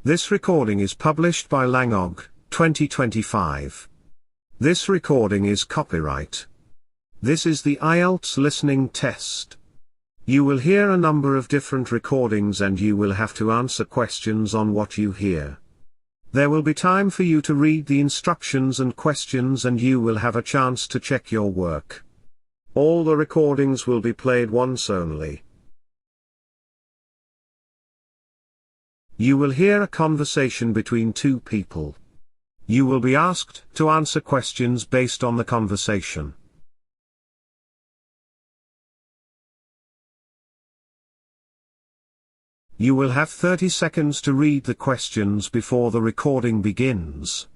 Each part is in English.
This recording is published by Langogh, 2025. This recording is copyright. This is the IELTS listening test. You will hear a number of different recordings and you will have to answer questions on what you hear. There will be time for you to read the instructions and questions and you will have a chance to check your work. All the recordings will be played once only. You will hear a conversation between two people. You will be asked to answer questions based on the conversation. You will have 30 seconds to read the questions before the recording begins.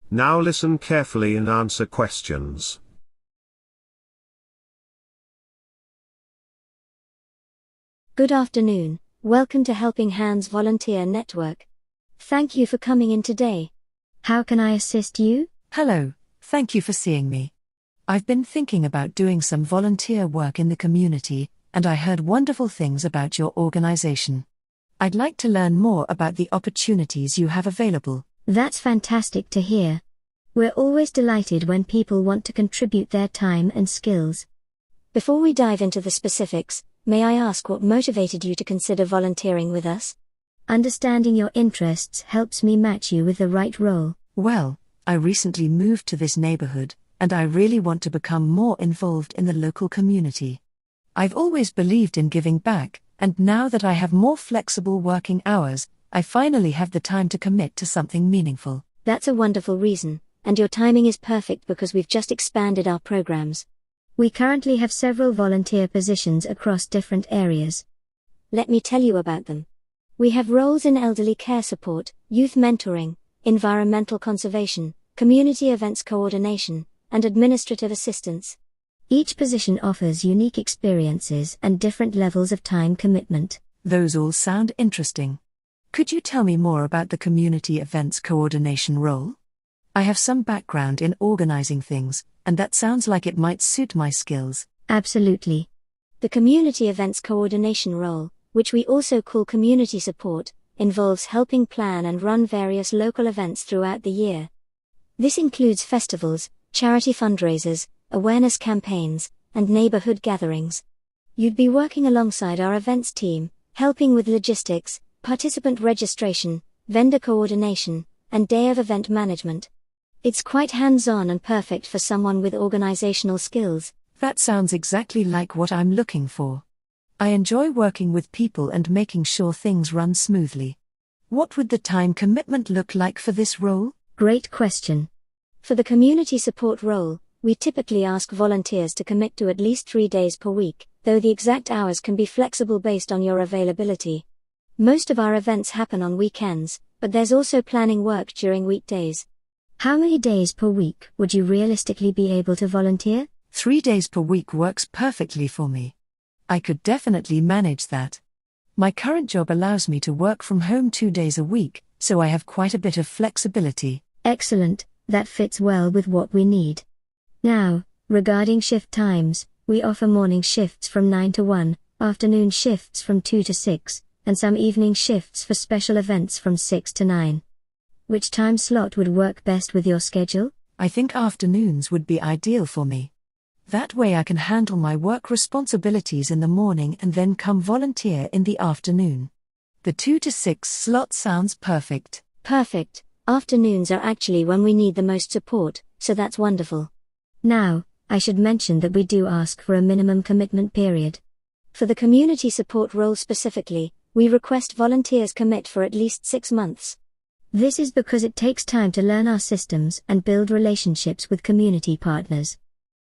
Now listen carefully and answer questions. Good afternoon, welcome to Helping Hands Volunteer Network. Thank you for coming in today. How can I assist you? Hello, thank you for seeing me. I've been thinking about doing some volunteer work in the community, and I heard wonderful things about your organization. I'd like to learn more about the opportunities you have available. That's fantastic to hear. We're always delighted when people want to contribute their time and skills. Before we dive into the specifics, may I ask what motivated you to consider volunteering with us? Understanding your interests helps me match you with the right role. Well, I recently moved to this neighborhood, and I really want to become more involved in the local community. I've always believed in giving back, and now that I have more flexible working hours, I finally have the time to commit to something meaningful. That's a wonderful reason, and your timing is perfect because we've just expanded our programs. We currently have several volunteer positions across different areas. Let me tell you about them. We have roles in elderly care support, youth mentoring, environmental conservation, community events coordination, and administrative assistance. Each position offers unique experiences and different levels of time commitment. Those all sound interesting. Could you tell me more about the community events coordination role? I have some background in organizing things, and that sounds like it might suit my skills. Absolutely. The community events coordination role, which we also call community support, involves helping plan and run various local events throughout the year. This includes festivals, charity fundraisers, awareness campaigns, and neighborhood gatherings. You'd be working alongside our events team, helping with logistics, participant registration, vendor coordination, and day of event management. It's quite hands-on and perfect for someone with organizational skills. That sounds exactly like what I'm looking for. I enjoy working with people and making sure things run smoothly. What would the time commitment look like for this role? Great question. For the community support role, we typically ask volunteers to commit to at least 3 days per week, though the exact hours can be flexible based on your availability. Most of our events happen on weekends, but there's also planning work during weekdays. How many days per week would you realistically be able to volunteer? 3 days per week works perfectly for me. I could definitely manage that. My current job allows me to work from home 2 days a week, so I have quite a bit of flexibility. Excellent, that fits well with what we need. Now, regarding shift times, we offer morning shifts from 9 to 1, afternoon shifts from 2 to 6, and some evening shifts for special events from 6 to 9. Which time slot would work best with your schedule? I think afternoons would be ideal for me. That way I can handle my work responsibilities in the morning and then come volunteer in the afternoon. The 2 to 6 slot sounds perfect. Perfect. Afternoons are actually when we need the most support, so that's wonderful. Now, I should mention that we do ask for a minimum commitment period. For the community support role specifically, we request volunteers commit for at least 6 months. This is because it takes time to learn our systems and build relationships with community partners.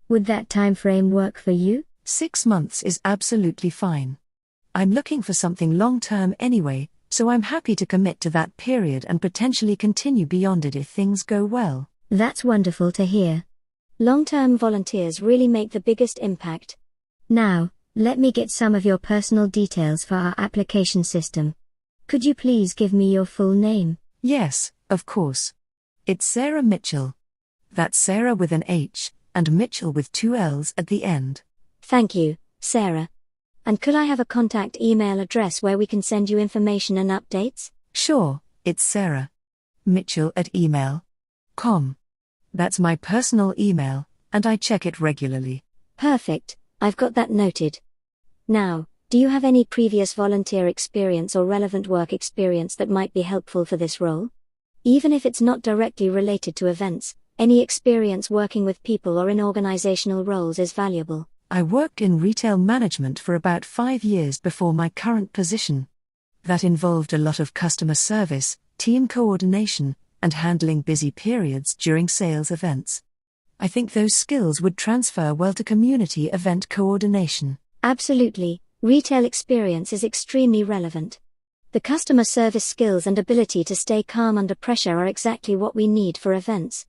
Would that time frame work for you? 6 months is absolutely fine. I'm looking for something long-term anyway, so I'm happy to commit to that period and potentially continue beyond it if things go well. That's wonderful to hear. Long-term volunteers really make the biggest impact. Now, let me get some of your personal details for our application system. Could you please give me your full name? Yes, of course. It's Sarah Mitchell. That's Sarah with an H, and Mitchell with 2 L's at the end. Thank you, Sarah. And could I have a contact email address where we can send you information and updates? Sure, it's Sarah Mitchell@email.com. That's my personal email, and I check it regularly. Perfect, I've got that noted. Now, do you have any previous volunteer experience or relevant work experience that might be helpful for this role? Even if it's not directly related to events, any experience working with people or in organizational roles is valuable. I worked in retail management for about 5 years before my current position. That involved a lot of customer service, team coordination, and handling busy periods during sales events. I think those skills would transfer well to community event coordination. Absolutely, retail experience is extremely relevant. The customer service skills and ability to stay calm under pressure are exactly what we need for events.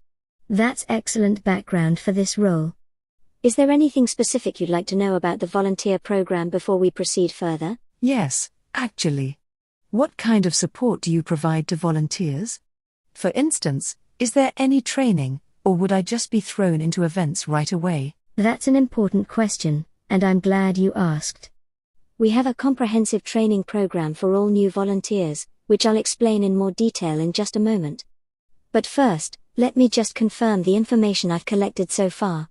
That's excellent background for this role. Is there anything specific you'd like to know about the volunteer program before we proceed further? Yes, actually. What kind of support do you provide to volunteers? For instance, is there any training, or would I just be thrown into events right away? That's an important question, and I'm glad you asked. We have a comprehensive training program for all new volunteers, which I'll explain in more detail in just a moment. But first, let me just confirm the information I've collected so far.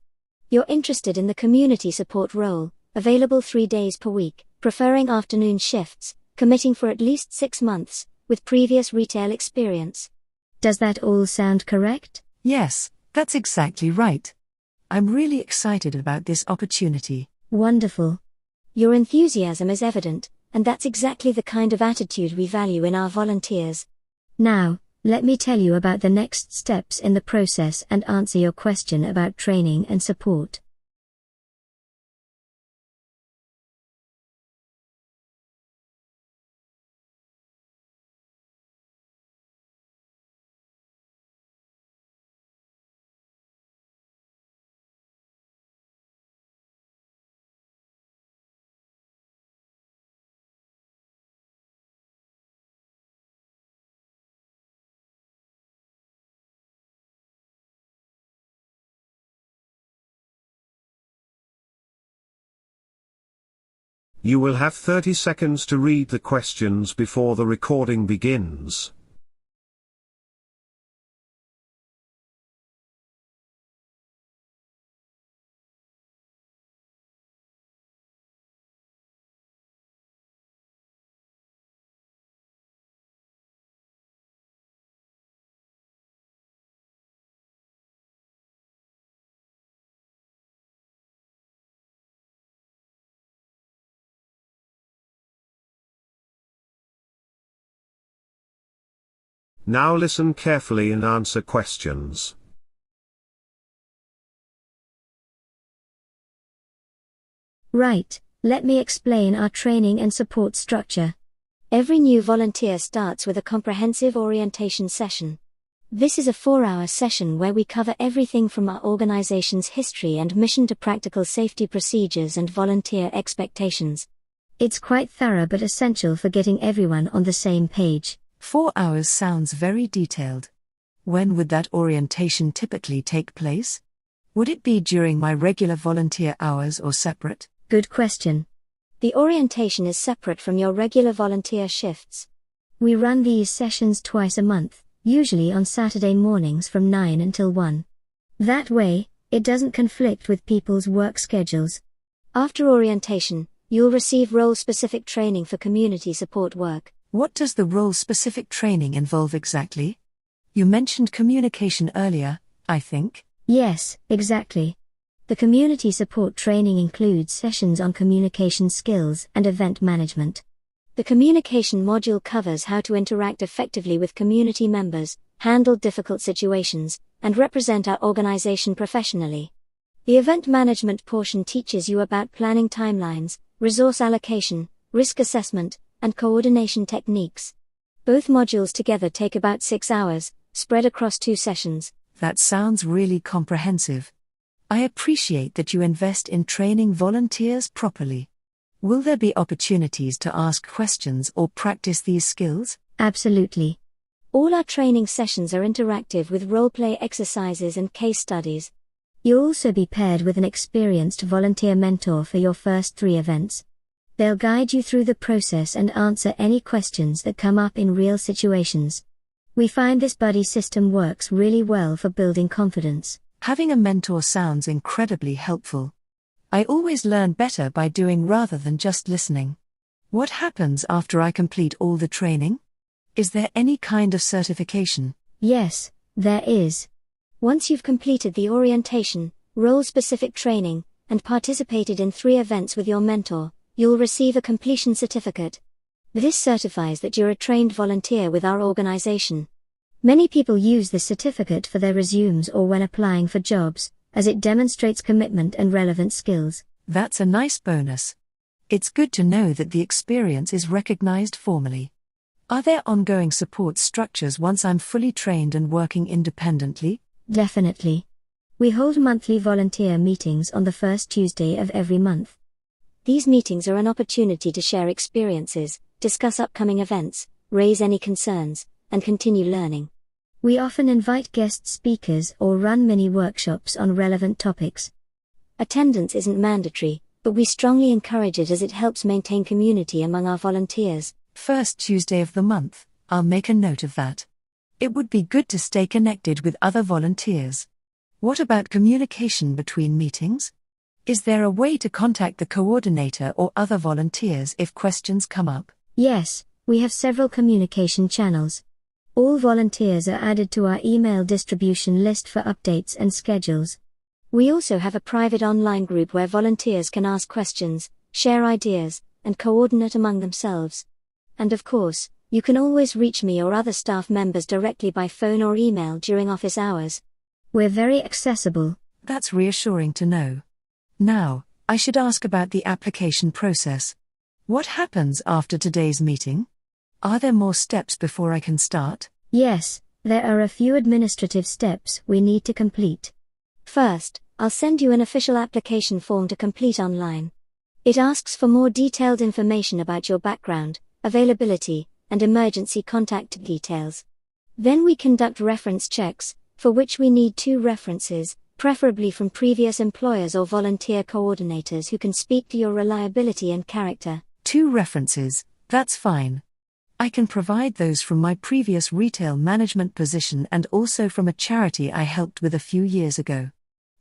You're interested in the community support role, available 3 days per week, preferring afternoon shifts, committing for at least 6 months, with previous retail experience. Does that all sound correct? Yes, that's exactly right. I'm really excited about this opportunity. Wonderful. Your enthusiasm is evident, and that's exactly the kind of attitude we value in our volunteers. Now, let me tell you about the next steps in the process and answer your question about training and support. You will have 30 seconds to read the questions before the recording begins. Now listen carefully and answer questions. Right, let me explain our training and support structure. Every new volunteer starts with a comprehensive orientation session. This is a 4-hour session where we cover everything from our organization's history and mission to practical safety procedures and volunteer expectations. It's quite thorough but essential for getting everyone on the same page. 4 hours sounds very detailed. When would that orientation typically take place? Would it be during my regular volunteer hours or separate? Good question. The orientation is separate from your regular volunteer shifts. We run these sessions twice a month, usually on Saturday mornings from 9 until 1. That way, it doesn't conflict with people's work schedules. After orientation, you'll receive role-specific training for community support work. What does the role-specific training involve exactly? You mentioned communication earlier, I think. Yes, exactly. The community support training includes sessions on communication skills and event management. The communication module covers how to interact effectively with community members, handle difficult situations, and represent our organization professionally. The event management portion teaches you about planning timelines, resource allocation, risk assessment, and coordination techniques. Both modules together take about 6 hours, spread across 2 sessions. That sounds really comprehensive. I appreciate that you invest in training volunteers properly. Will there be opportunities to ask questions or practice these skills? Absolutely. All our training sessions are interactive with role-play exercises and case studies. You'll also be paired with an experienced volunteer mentor for your first 3 events. They'll guide you through the process and answer any questions that come up in real situations. We find this buddy system works really well for building confidence. Having a mentor sounds incredibly helpful. I always learn better by doing rather than just listening. What happens after I complete all the training? Is there any kind of certification? Yes, there is. Once you've completed the orientation, role-specific training, and participated in 3 events with your mentor, you'll receive a completion certificate. This certifies that you're a trained volunteer with our organization. Many people use this certificate for their resumes or when applying for jobs, as it demonstrates commitment and relevant skills. That's a nice bonus. It's good to know that the experience is recognized formally. Are there ongoing support structures once I'm fully trained and working independently? Definitely. We hold monthly volunteer meetings on the first Tuesday of every month. These meetings are an opportunity to share experiences, discuss upcoming events, raise any concerns, and continue learning. We often invite guest speakers or run mini workshops on relevant topics. Attendance isn't mandatory, but we strongly encourage it as it helps maintain community among our volunteers. First Tuesday of the month, I'll make a note of that. It would be good to stay connected with other volunteers. What about communication between meetings? Is there a way to contact the coordinator or other volunteers if questions come up? Yes, we have several communication channels. All volunteers are added to our email distribution list for updates and schedules. We also have a private online group where volunteers can ask questions, share ideas, and coordinate among themselves. And of course, you can always reach me or other staff members directly by phone or email during office hours. We're very accessible. That's reassuring to know. Now, I should ask about the application process. What happens after today's meeting? Are there more steps before I can start? Yes, there are a few administrative steps we need to complete. First, I'll send you an official application form to complete online. It asks for more detailed information about your background, availability, and emergency contact details. Then we conduct reference checks, for which we need 2 references, preferably from previous employers or volunteer coordinators who can speak to your reliability and character. 2 references, that's fine. I can provide those from my previous retail management position and also from a charity I helped with a few years ago.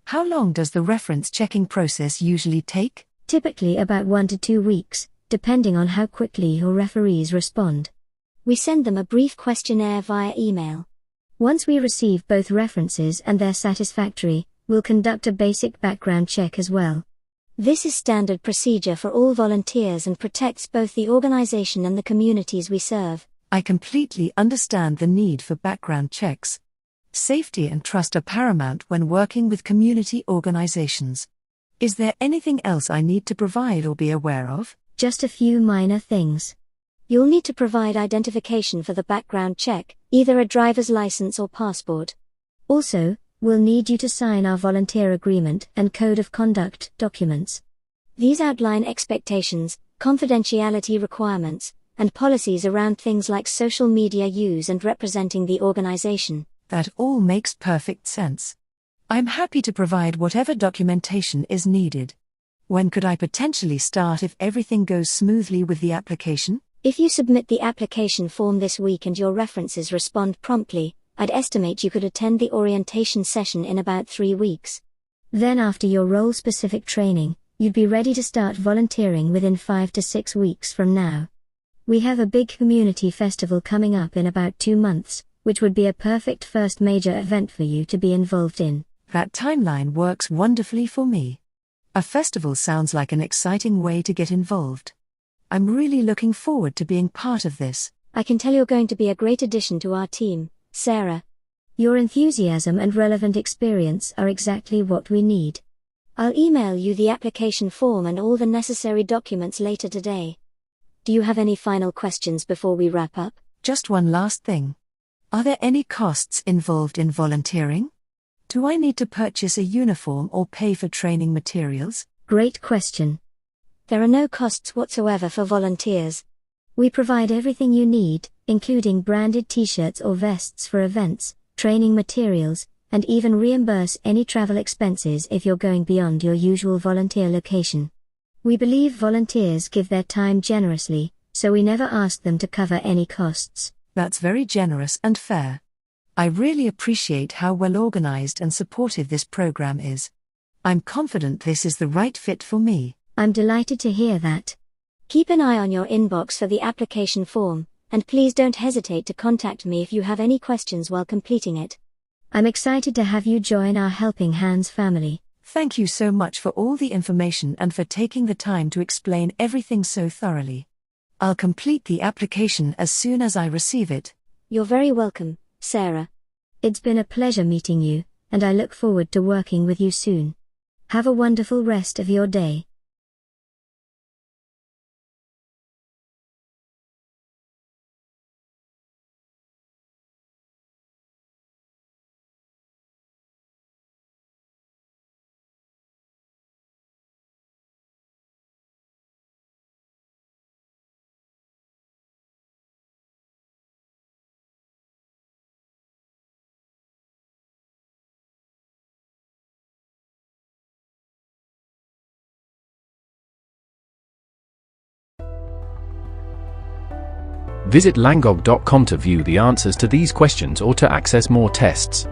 How long does the reference checking process usually take? Typically about 1 to 2 weeks, depending on how quickly your referees respond. We send them a brief questionnaire via email. Once we receive both references and they're satisfactory, we'll conduct a basic background check as well. This is standard procedure for all volunteers and protects both the organization and the communities we serve. I completely understand the need for background checks. Safety and trust are paramount when working with community organizations. Is there anything else I need to provide or be aware of? Just a few minor things. You'll need to provide identification for the background check, either a driver's license or passport. Also, we'll need you to sign our volunteer agreement and code of conduct documents. These outline expectations, confidentiality requirements, and policies around things like social media use and representing the organization. That all makes perfect sense. I'm happy to provide whatever documentation is needed. When could I potentially start if everything goes smoothly with the application? If you submit the application form this week and your references respond promptly, I'd estimate you could attend the orientation session in about 3 weeks. Then after your role-specific training, you'd be ready to start volunteering within 5 to 6 weeks from now. We have a big community festival coming up in about 2 months, which would be a perfect first major event for you to be involved in. That timeline works wonderfully for me. A festival sounds like an exciting way to get involved. I'm really looking forward to being part of this. I can tell you're going to be a great addition to our team, Sarah. Your enthusiasm and relevant experience are exactly what we need. I'll email you the application form and all the necessary documents later today. Do you have any final questions before we wrap up? Just one last thing. Are there any costs involved in volunteering? Do I need to purchase a uniform or pay for training materials? Great question. There are no costs whatsoever for volunteers. We provide everything you need, including branded t-shirts or vests for events, training materials, and even reimburse any travel expenses if you're going beyond your usual volunteer location. We believe volunteers give their time generously, so we never ask them to cover any costs. That's very generous and fair. I really appreciate how well organized and supportive this program is. I'm confident this is the right fit for me. I'm delighted to hear that. Keep an eye on your inbox for the application form, and please don't hesitate to contact me if you have any questions while completing it. I'm excited to have you join our Helping Hands family. Thank you so much for all the information and for taking the time to explain everything so thoroughly. I'll complete the application as soon as I receive it. You're very welcome, Sarah. It's been a pleasure meeting you, and I look forward to working with you soon. Have a wonderful rest of your day. Visit langogh.com to view the answers to these questions or to access more tests.